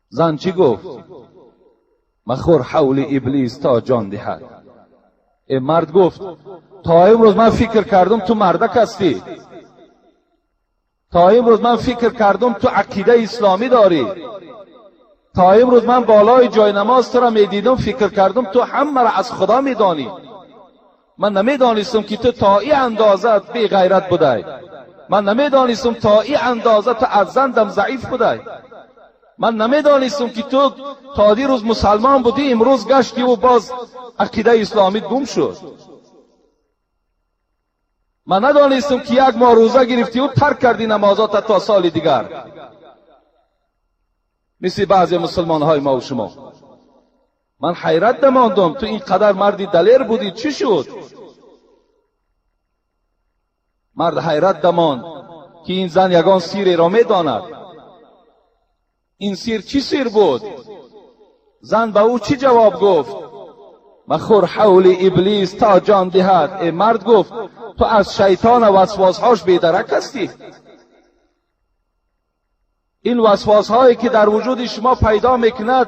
زن چی گفت؟ مخور حول ابلیس تا جان دهد. مرد گفت تا امروز من فکر کردم تو مردک هستی، تا امروز من فکر کردم تو عقیده اسلامی داری، تا امروز من بالای جای نماز تو را میدیدم فکر کردم تو همه را از خدا میدانی. من نمیدانستم که تو تا این اندازه بی غیرت بودی، من نمیدانستم تا این اندازه تو از زندم ضعیف بودی، من نمیدانستم که تو تا دیروز مسلمان بودی امروز گشتی و باز عقیده اسلامی گم شد. من ندانستم که یک ماه روزه گرفتی و ترک کردی نمازات تا سال دیگر، مثل بعضی مسلمان های ما و شما. من حیرت نماندم تو اینقدر مردی دلیر بودی چی شد؟ مرد حیرت نماند که این زن یگان سیری را میداند. این سیر چی سیر بود؟ زن به او چی جواب گفت؟ مخور حول ابلیس تا جان دهد. مرد گفت تو از شیطان و وسواسهاش بیدرک هستی. این وسواسهایی که در وجود شما پیدا میکند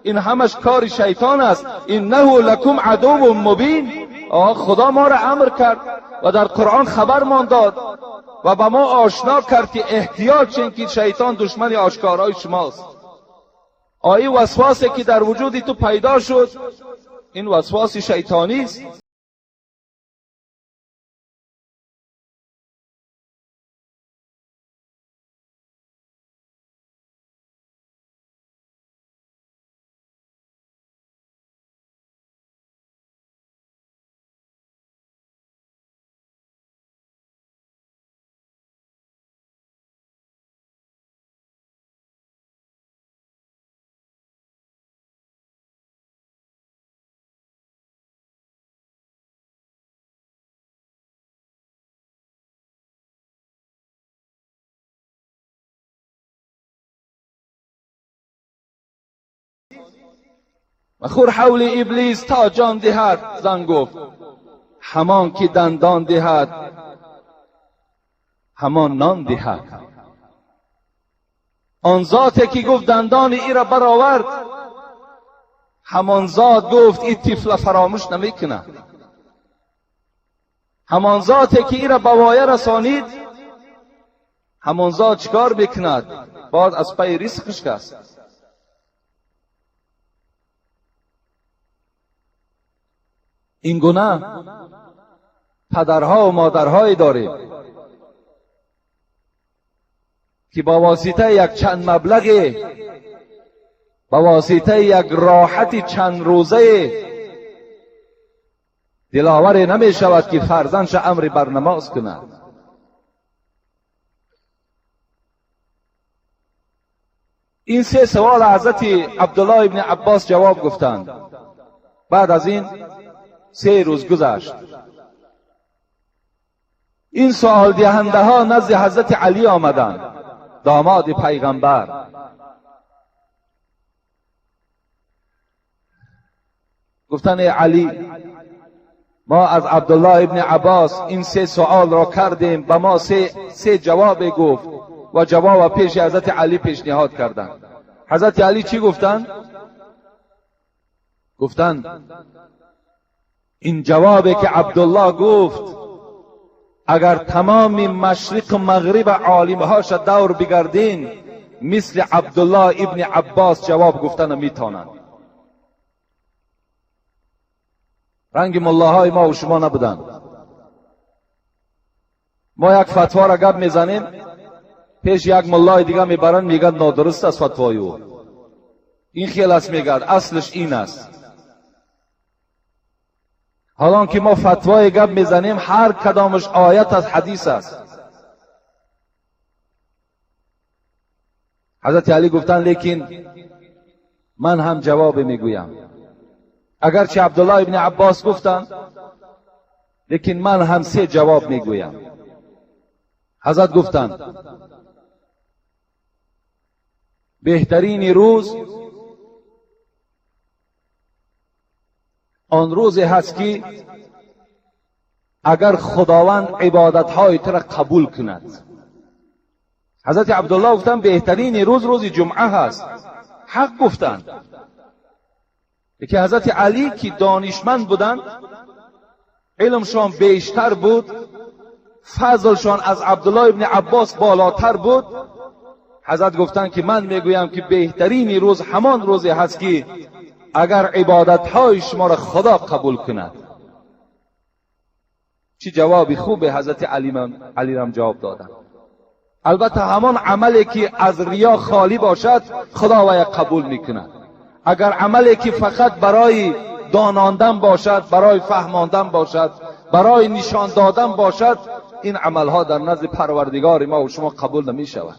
این همش کار شیطان است. انه لکم عدو مبین. خدا ما را امر کرد و در قرآن خبر مان داد و به ما آشنا کرد که احتیاط چین که شیطان دشمن آشکارای شماست. این وسواسی که در وجود تو پیدا شد این وسواس شیطانی است. مخور حول ابلیس تا جان دهد. زن گفت همان که دندان دهد همان نان دهد. آن ذاتی که گفت دندان ای را برآورد، همان ذات گفت این طفل فراموش نمیکنه. همان ذاتی که ای را به وایه رسانید، همان ذات چیکار بکند؟ باز از پی رزقش است. این گونه پدرها و مادرهایی داریم که با واسطه یک چند مبلغی، با واسطه یک راحت چند روزه دلاوری نمی شود که فرزندش امر بر نماز کند. این سه سوال حضرت عبدالله ابن عباس جواب گفتند. بعد از این 3 روز گذشت. این سوال دهنده ها نزد حضرت علی آمدند، داماد پیغمبر. گفتند ای علی، ما از عبدالله ابن عباس این 3 سوال را کردیم، به ما 3 جواب گفت و جواب پیش حضرت علی پیشنهاد کردند. حضرت علی چی گفتند؟ گفتند این جوابی که عبدالله گفت اگر تمام مشرق و مغرب عالمهاش دور بگردین مثل عبدالله ابن عباس جواب گفتن میتونن. رنگ ملاهای ما و شما نبودن. ما یک فتوا را گپ میزنیم، پیش یک ملای دیگه میبرن میگن نادرست است فتوای او. این خیال است میگرد اصلش این است. حالان که ما فتوای گپ میزنیم هر کدامش آیت از حدیث است. حضرت علی گفتن لیکن من هم جواب میگویم. اگرچه عبدالله ابن عباس گفتن لیکن من هم 3 جواب میگویم. حضرت گفتن بهترین روز آن روزی هست که اگر خداوند عبادتهای تو را قبول کند، حضرت عبدالله گفتن بهترین روز روز جمعه هست. حق گفتن. که حضرت علی که دانشمند بودن، علمشان بیشتر بود، فضلشان از عبدالله ابن عباس بالاتر بود، حضرت گفتن که من میگویم که بهترین روز همان روزی هست که اگر عبادتهای شما را خدا قبول کند. چه جوابی خوبه حضرت علی رم جواب دادن. البته همان عملی که از ریا خالی باشد خدا وی قبول میکند. اگر عملی که فقط برای داناندن باشد، برای فهماندن باشد، برای نشان دادن باشد، این عملها در نزد پروردگار ما و شما قبول نمی شود.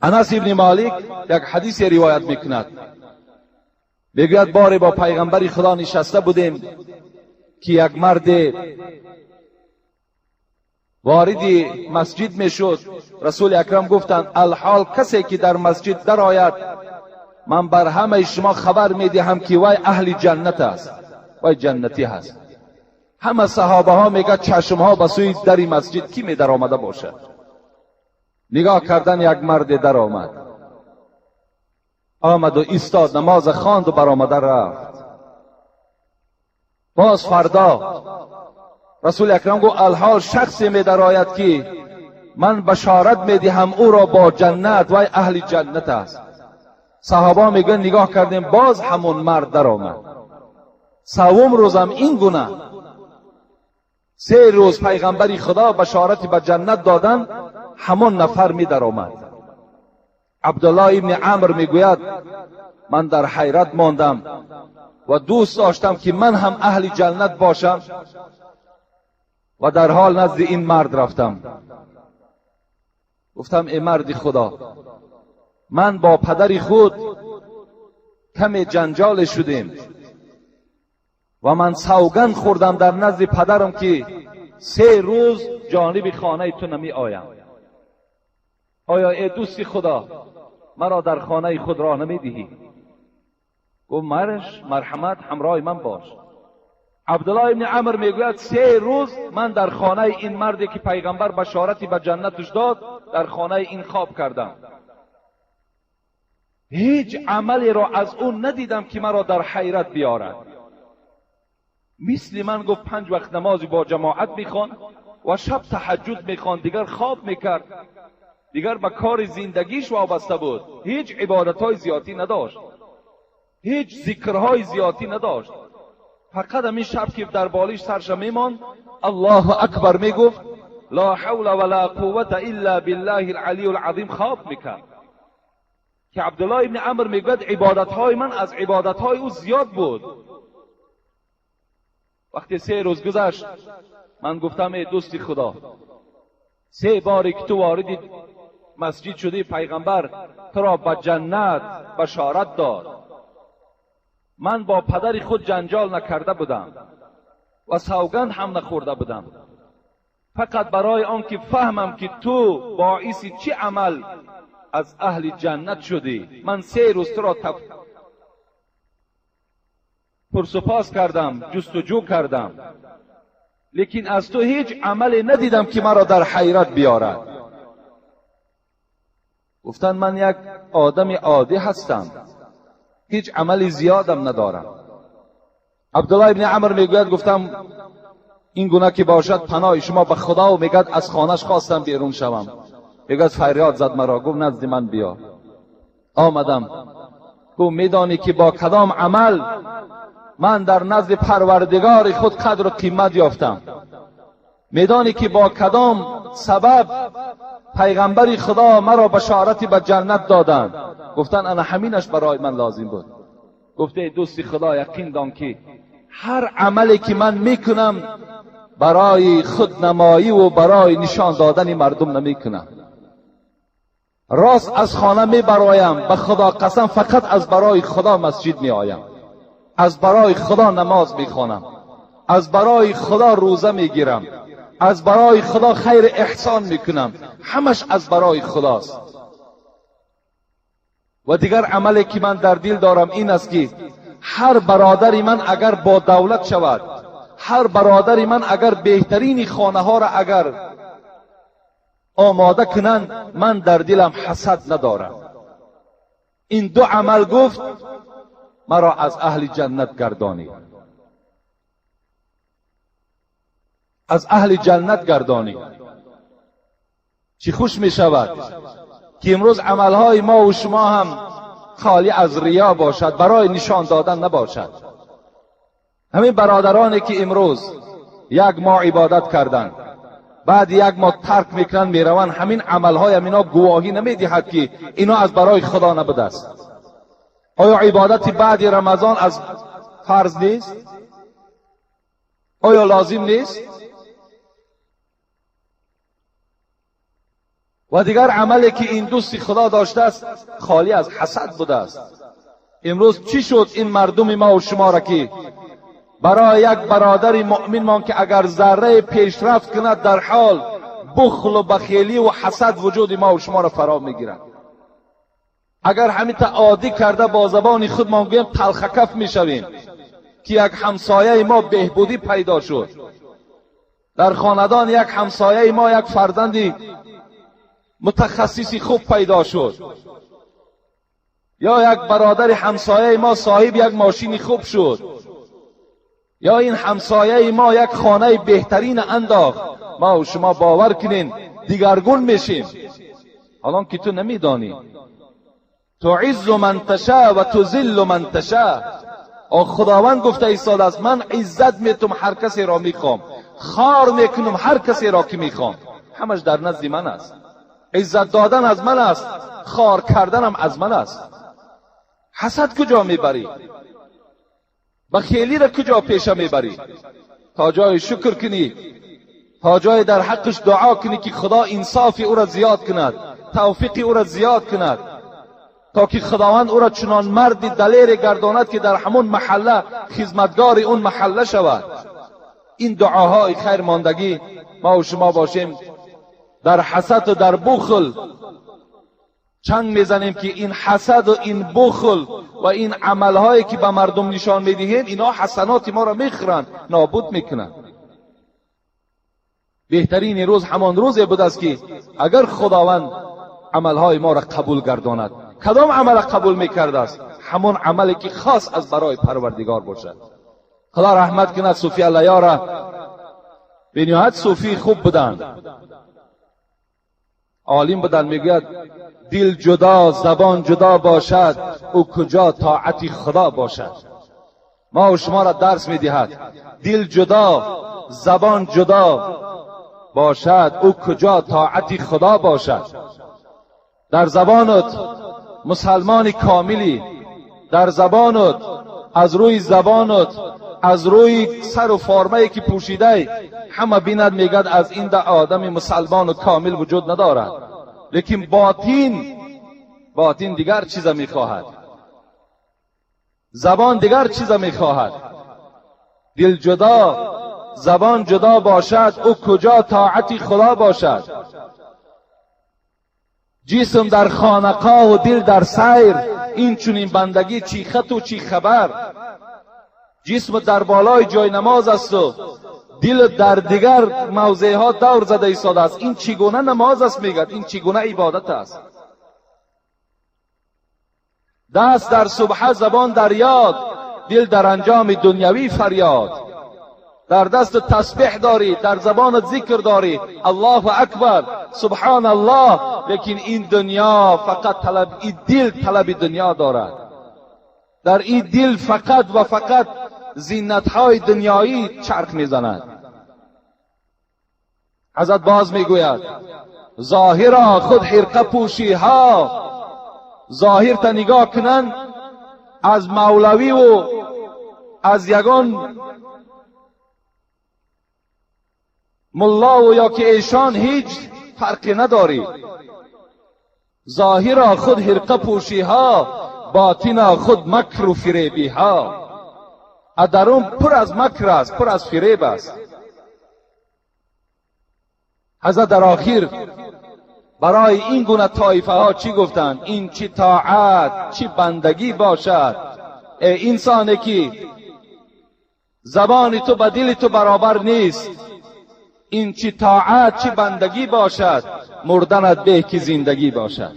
انس ابن مالک یک حدیث روایت میکند، میگوید باری با پیغمبر خدا نشسته بودیم که یک مرد وارد مسجد میشد. رسول اکرم گفتند الحال کسی که در مسجد در آید من بر همه شما خبر میدهم که وی اهل جنت است، وی جنتی هست. همه صحابه ها میگه چشم ها به سوی در مسجد کی می در آمده باشد. نگاه کردن، یک مرد در آمد و ایستاد، نماز خواند و برآمده رفت. باز فردا رسول اکرم گفت الحال شخصی می در آید که من بشارت میدهم او را با جنت، وی اهل جنت است. صحابه میگن نگاه کردیم باز همون مرد در آمد. سوم روزم این گونه. 3 روز پیغمبر خدا بشارت به جنت دادن، همون نفر می در آمد. عبدالله ابن عمرو میگوید من در حیرت ماندم و دوست داشتم که من هم اهل جنت باشم و در حال نزد این مرد رفتم. گفتم ای مرد خدا، من با پدر خود کمی جنجال شدیم و من سوگند خوردم در نزد پدرم که 3 روز جانب خانه تو نمی آیم. آیا ای دوست خدا مرا در خانه خود راه نمی دهی؟ گفت مرحمت همراه من باش. عبدالله ابن عمرو میگوید 3 روز من در خانه این مردی که پیغمبر بشارتی به جنتش داد در خانه این خواب کردم. هیچ عملی را از اون ندیدم که مرا در حیرت بیارد. مثل من گفت 5 وقت نمازی با جماعت میخوان و شب تهجد میخوان، دیگر خواب میکرد، دیگر به کار زندگیش وابسته بود. هیچ عبادتهای زیادی نداشت، هیچ ذکرهای زیادی نداشت. فقط همین شب که در بالش سرش میمان الله اکبر میگفت، لا حول ولا قوت الا بالله العلی العظیم خواب میکرد. که عبدالله ابن عمرو میگوید عبادتهای من از عبادتهای او زیاد بود. وقتی 3 روز گذشت من گفتم ای دوستی خدا، 3 باری که تو وارد مسجد شدی پیغمبر تو را به جنت بشارت داد. من با پدر خود جنجال نکرده بودم و سوگند هم نخورده بودم، فقط برای آنکه فهمم که تو باعث چه عمل از اهل جنت شدی. من 3 روز تو را پرسپاس کردم، جستجو کردم، لیکن از تو هیچ عملی ندیدم که مرا در حیرت بیارد. گفتن من یک آدم عادی هستم، هیچ عملی زیادم ندارم. عبدالله ابن عمرو میگوید گفتم این گونه که باشد پناه شما به خدا، و میگد از خانهش خواستم بیرون شوم. میگد فریاد زد مرا، گفت نزد من بیا. آمدم. گفت میدانی که با کدام عمل من در نزد پروردگار خود قدر و قیمت یافتم؟ میدانی که با کدام سبب پیغمبر خدا مرا بشارتی به جنت دادند؟ گفتن انا همینش برای من لازم بود. گفته دوستی خدا یقین دان که هر عملی که من میکنم برای خودنمایی و برای نشان دادن مردم نمیکنم. راست از خانه میبرایم، به خدا قسم فقط از برای خدا مسجد میآیم، از برای خدا نماز میخوانم، از برای خدا روزه میگیرم، از برای خدا خیر احسان میکنم، همش از برای خداست. و دیگر عملی که من در دل دارم این است که هر برادری من اگر با دولت شود، هر برادری من اگر بهترین خانه ها را اگر آماده کنند من در دلم حسد ندارم. این دو عمل گفت مرا از اهل جنت گردانی، از اهل جنت گردانی. چی خوش می شود که امروز عملهای ما و شما هم خالی از ریا باشد، برای نشان دادن نباشد. همین برادرانی که امروز یک ماه عبادت کردند، بعد یک ماه ترک میکنند میروند، همین عملهای اینا گواهی نمیدهد که اینا از برای خدا نبوده است؟ آیا عبادت بعد رمضان از فرض نیست؟ آیا لازم نیست؟ و دیگر عملی که این دوست خدا داشته است خالی از حسد بوده است. امروز چی شد این مردم ما و شما را که برای یک برادر مؤمن مان که اگر ذره پیشرفت کند در حال بخل و بخیلی و حسد وجود ما و شما را فرا میگیرد. اگر همین تا عادی کرده با زبان خود ما گویم تلخکف میشویم که یک همسایه ما بهبودی پیدا شد، در خاندان یک همسایه ما یک فرزندی متخصصی خوب پیدا شد، یا یک برادر همسایه ما صاحب یک ماشینی خوب شد، یا این همسایه ما یک خانه بهترین انداخت، ما و شما باور کنین دیگرگون میشیم. حالا که تو نمیدانی تعز من تشاء و تذل من تشاء. خداوند گفته ایستاده است من عزت میتم هر کسی را میخوام، خار میکنم هر کسی را که میخوام. همش در نزد من است. عزت دادن از من است، خار کردنم از من است. حسد کجا میبری؟ بخیلی را کجا پیش میبری؟ تا جای شکر کنی، تا جای در حقش دعا کنی که خدا انصاف او را زیاد کند، توفیق او را زیاد کند، تا که خداوند او را چنان مرد دلیر گرداند که در همون محله خدمتگار اون محله شود. این دعاهای خیر ماندگی ما و شما باشیم در حسد و در بخل چنگ میزنیم که این حسد و این بخل و این عملهایی که به مردم نشان میدهیم اینا حسنات ما را میخورند، نابود میکنند. بهترین روز همان روزی بود است که اگر خداوند عملهای ما را قبول گرداند. کدام عمل قبول میکرده است؟ همون عملی که خاص از برای پروردگار باشد. خدا رحمت کند صوفی الله را، به نهایت صوفی خوب بودند، عالم بودند. میگوید دل جدا زبان جدا باشد، او کجا طاعت خدا باشد. ما و شما را درس میدهد دل جدا زبان جدا باشد، او کجا طاعت خدا باشد. در زبانت مسلمان کاملی، در زبانت از روی زبانت از روی سر و فرمه‌ای که پوشیده همه بیند میگد از این ده آدم مسلمان و کامل وجود ندارد، لیکن باطن دیگر چیز میخواهد، زبان دیگر چیز میخواهد. دل جدا زبان جدا باشد، او کجا طاعت خدا باشد. جسم در خانقاه و دل در سیر، این چنین بندگی چی خط و چی خبر. جسم در بالای جای نماز است و دل در دیگر موضع ها دور زده ایستاده است. این چگونه نماز است میگد؟ این چگونه عبادت است؟ دست در سبحه، زبان در یاد، دل در انجام دنیوی فریاد. در دست تسبیح داری، در زبانت ذکر داری، الله اکبر سبحان الله، لیکن این دنیا فقط طلب، این دل طلب دنیا دارد. در این دل فقط و فقط زینت‌های دنیایی چرخ میزند. حضرت باز میگوید ظاهرا خود حرقه پوشی ها، ظاهر تا نگاه کنن از مولوی و از یگان ملا و یا که ایشان هیچ فرقی نداری. ظاهرا خود حرقه پوشی ها، باطنا خود مکر و فریبی ها. درون پر از مکر است، پر از فریب است. حضرت در آخر برای این گونه طایفه ها چی گفتند؟ این چی طاعت چی بندگی باشد ای انسانی که زبان تو با دل تو برابر نیست، این چی طاعت چی بندگی باشد، مردنت به که زندگی باشد.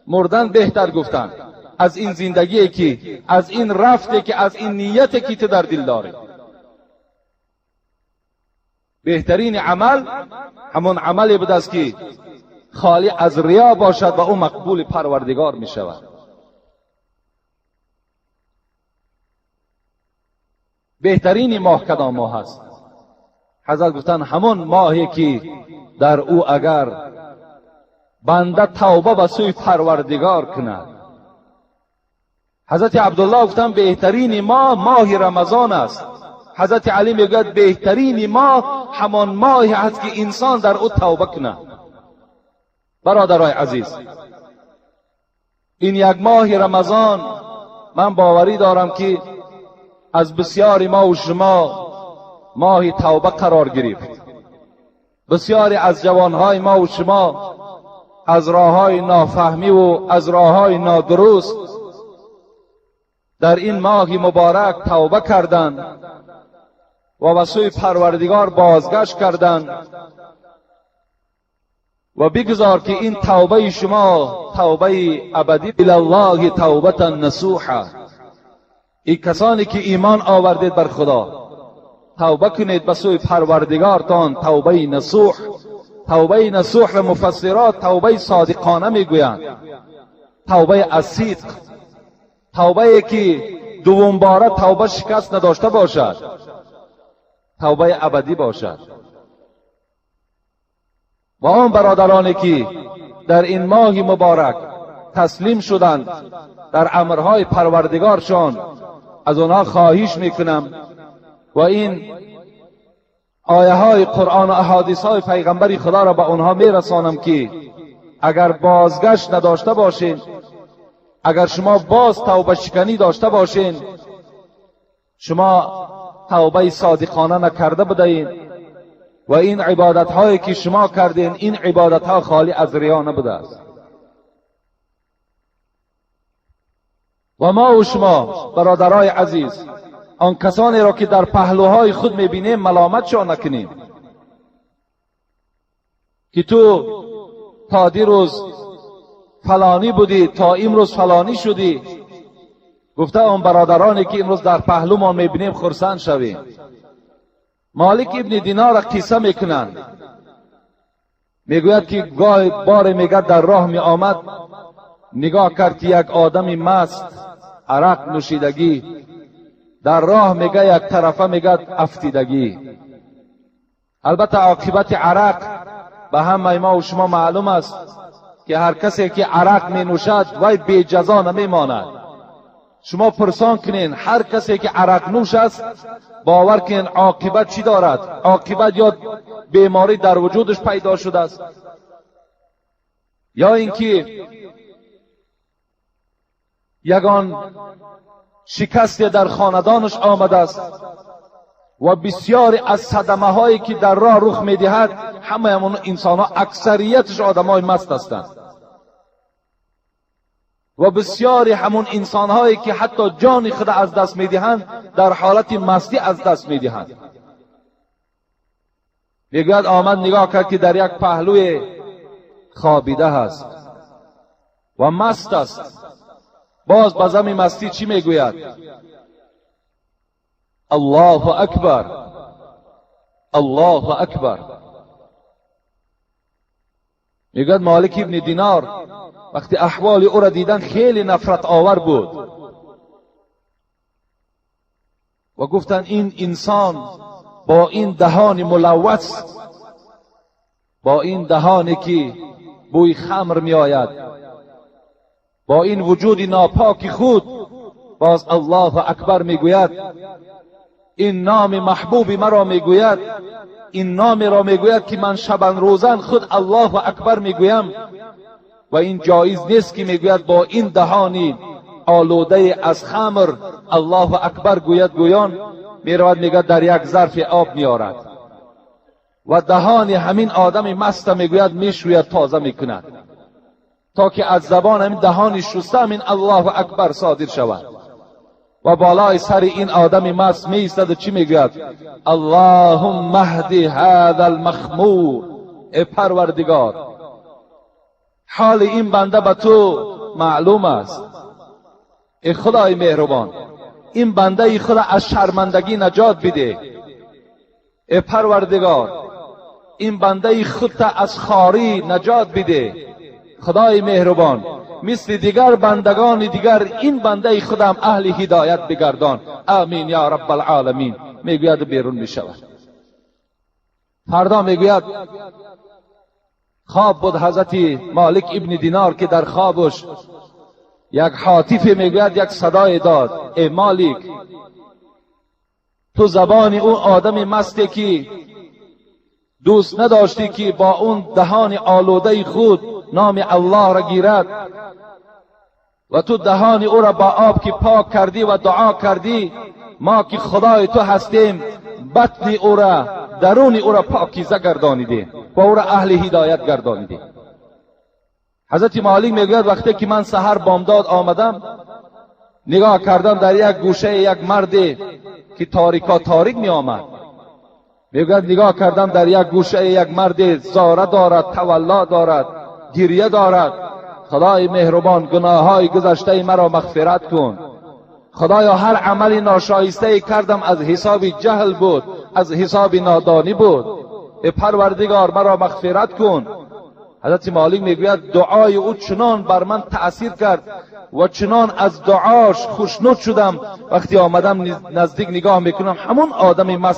مردن بهتر گفتن از این زندگی که، از این رفته که، از این نیت که تو در دل داری. بهترین عمل همون عملی بود است که خالی از ریا باشد و او مقبول پروردگار می شود. بهترین ماه کدام ماه است؟ حضرت گفتن همون ماهی که در او اگر بنده توبه به سوی پروردگار کند. حضرت عبدالله گفتن بهترین ماه رمضان است. حضرت علی میگوید بهترین ماه همان ماهی است که انسان در او توبه کند. برادرای عزیز، این یک ماه رمضان من باوری دارم که از بسیاری ما و شما ماه توبه قرار گرفت. بسیاری از جوانهای ما و شما از راههای نافهمی و از راههای نادرست در این ماه مبارک توبه کردند و به سوی پروردگار بازگشت کردند. و بگذار که این توبه شما توبه ابدی الی الله توبه نصوحا. این کسانی که ایمان آوردید بر خدا توبه کنید به سوی پروردگارتان توبه نصوح. توبه نصوح را مفسرات توبه صادقانه میگویند، توبه از صدق، توبه که دوم باره توبه شکست نداشته باشد، توبه ابدی باشد. و آن برادرانی که در این ماه مبارک تسلیم شدند در امرهای پروردگارشان، از آنها خواهش میکنم و این آیه های قرآن و احادیث های پیغمبر خدا را به آنها میرسانم که اگر بازگشت نداشته باشین، اگر شما باز توبه شکنی داشته باشین، شما توبه صادقانه نکرده بدهین و این عبادت هایی که شما کردین این عبادت ها خالی از ریا نبوده است. و ما و شما برادرای عزیز آن کسانی را که در پهلوهای خود میبینیم ملامتشان نکنیم که تو تا دیروز فلانی بودی تا امروز فلانی شدی. گفته اون برادرانی که امروز در پهلومان میبینیم خرسند شویم. مالک ابن دینار قصه میکنند، میگوید که گاه بار میگه در راه می آمد نگاه کرد که یک آدمی مست عرق نوشیدگی، در راه میگه یک طرفه میگه افتیدگی. البته عاقبت عرق به همه ما و شما معلوم است که هر کسی که عرق می نوشد وای بی جزا نمیماند. شما پرسان کنین هر کسی که عرق نوش است باور کنین عاقبت چی دارد؟ عاقبت یا بیماری در وجودش پیدا شده است یا اینکه یگان شکستی در خاندانش آمده است. و بسیاری از صدمه هایی که در راه رخ میدهد همه همون انسان ها اکثریتش آدم های مست هستند و بسیاری همون انسان هایی که حتی جان خود از دست میدهند در حالت مستی از دست میدهند. میگوید آمد نگاه کرد که در یک پهلوی خوابیده هست و مست است. باز به زمین مستی چی میگوید؟ الله اکبر، الله اکبر. میگوید مالک ابن دینار وقتی احوال او را دیدن خیلی نفرت آور بود و گفتن این انسان با این دهان ملوث، با این دهانی که بوی خمر می آید، با این وجود ناپاک خود باز الله اکبر می گوید. این نام محبوب مرا می گوید، این نام را می گوید که من شبن روزن خود الله اکبر می گویم و این جایز نیست که می گوید با این دهانی آلوده از خمر الله اکبر گوید. گویان می رود می گوید در یک ظرف آب می آرد و دهان همین آدم مست می گوید می شوید تازه می کند تا که از زبان همین دهانی شسته همین الله اکبر صادر شود. و بالای سر این آدم مست می ایستد و چی میگوید؟ اللهم اهدی هذا المخمور. ای پروردگار، حال این بنده به تو معلوم است. ای خدای مهربان، این بنده ای خدا از شرمندگی نجات بده. ای پروردگار، این بنده ای خودت از خواری نجات بده. خدای مهربان، مثل دیگر بندگان دیگر این بنده ای خودم اهل هدایت بگردان. آمین یا رب العالمین. میگوید بیرون میشود. فردا میگوید خواب بود حضرت مالک ابن دینار که در خوابش یک هاتف میگوید، یک صدای داد: ای مالک، تو زبان اون آدم مستی که دوست نداشتی که با اون دهان آلوده خود نام الله را گیرد و تو دهان او را با آب که پاک کردی و دعا کردی، ما که خدای تو هستیم بطن او را، درون او را پاکیزه گردانیده و او را اهل هدایت گردانیده. حضرت مالک میگوید وقتی که من سحر بامداد آمدم، نگاه کردم در یک گوشه یک مرد که تاریکا تاریک می آمد. میگوید نگاه کردم در یک گوشه یک مرد زاره دارد، تولا دارد، گریه دارد: خدای مهربان، گناههای گذشته مرا مغفرت کن. خدایا هر عمل ناشایسته کردم از حساب جهل بود، از حساب نادانی بود. ای پروردگار مرا مغفرت کن. حضرت مالک میگوید دعای او چنان بر من تأثیر کرد و چنان از دعاش خوشنود شدم، وقتی آمدم نزدیک نگاه میکنم همون آدم مست